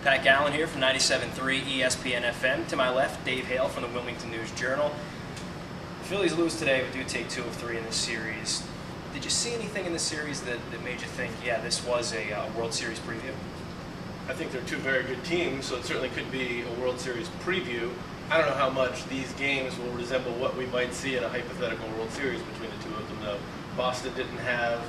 Pat Gallen here from 97.3 ESPN FM. To my left, Dave Hale from the Wilmington News Journal. The Phillies lose today, but do take 2 of 3 in this series. Did you see anything in this series that made you think, yeah, this was a World Series preview? I think they're 2 very good teams, so it certainly could be a World Series preview. I don't know how much these games will resemble what we might see in a hypothetical World Series between the 2 of them, though. Boston didn't have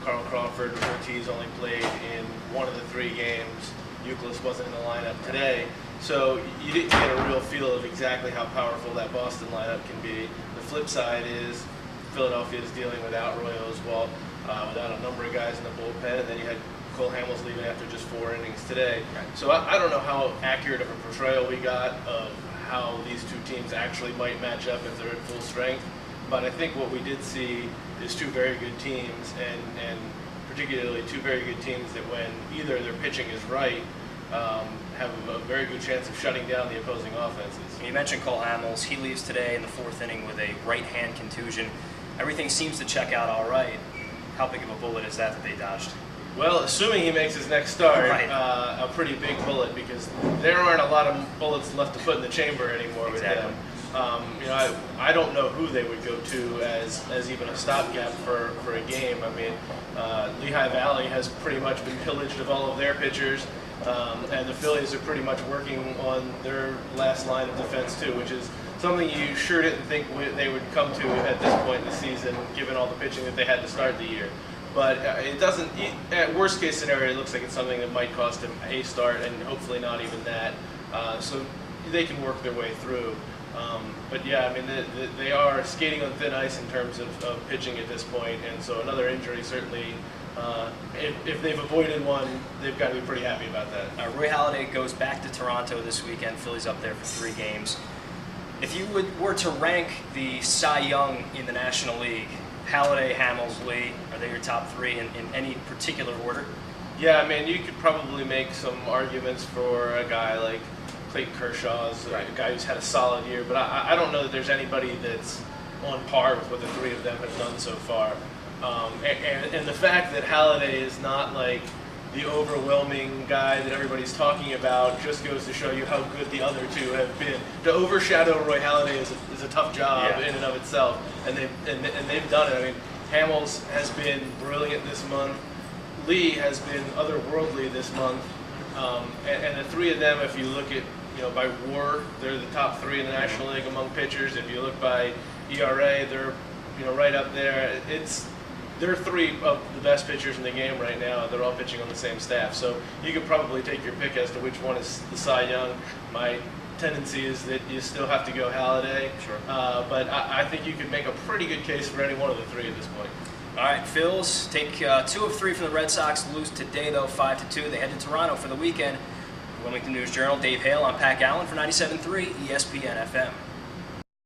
Carl Crawford. Ortiz only played in 1 of the 3 games. Euclid wasn't in the lineup today, so you didn't get a real feel of exactly how powerful that Boston lineup can be. The flip side is Philadelphia is dealing without Roy Oswalt, without a number of guys in the bullpen, and then you had Cole Hamels leaving after just 4 innings today. So I don't know how accurate of a portrayal we got of how these 2 teams actually might match up if they're at full strength. But I think what we did see is 2 very good teams, and particularly 2 very good teams that when either their pitching is right, have a very good chance of shutting down the opposing offenses. You mentioned Cole Hamels. He leaves today in the 4th inning with a right hand contusion. Everything seems to check out all right. How big of a bullet is that they dodged? Well, assuming he makes his next start, right. A pretty big bullet, because there aren't a lot of bullets left to put in the chamber anymore with him. I don't know who they would go to as even a stopgap for a game. I mean, Lehigh Valley has pretty much been pillaged of all of their pitchers, and the Phillies are pretty much working on their last line of defense too, which is something you sure didn't think they would come to at this point in the season, given all the pitching that they had to start the year. But it doesn't, at worst case scenario, it looks like it's something that might cost him a start, and hopefully not even that. So they can work their way through. But yeah, I mean, they are skating on thin ice in terms of pitching at this point, and so another injury certainly, if they've avoided one, they've got to be pretty happy about that. Roy Halladay goes back to Toronto this weekend. Phillies up there for 3 games. If you were to rank the Cy Young in the National League, Halladay, Hamels, Lee, are they your top 3 in any particular order? Yeah, I mean, you could probably make some arguments for a guy like Clayton Kershaw's, a guy who's had a solid year, but I don't know that there's anybody that's on par with what the 3 of them have done so far. And the fact that Halladay is not like the overwhelming guy that everybody's talking about just goes to show you how good the other 2 have been. To overshadow Roy Halladay is a tough job in and of itself, and they've done it. I mean, Hamels has been brilliant this month. Lee has been otherworldly this month, and the 3 of them, if you look at by WAR, they're the top 3 in the National League among pitchers. If you look by ERA, they're right up there. They're 3 of the best pitchers in the game right now. They're all pitching on the same staff. So you could probably take your pick as to which one is the Cy Young. My tendency is that you still have to go Halladay. Sure. But I think you could make a pretty good case for any one of the 3 at this point. All right, Phils take 2 of 3 from the Red Sox. Lose today, though, 5-2. They head to Toronto for the weekend. Wilmington News Journal, Dave Hale. I'm Pat Gallen for 97.3 ESPN FM.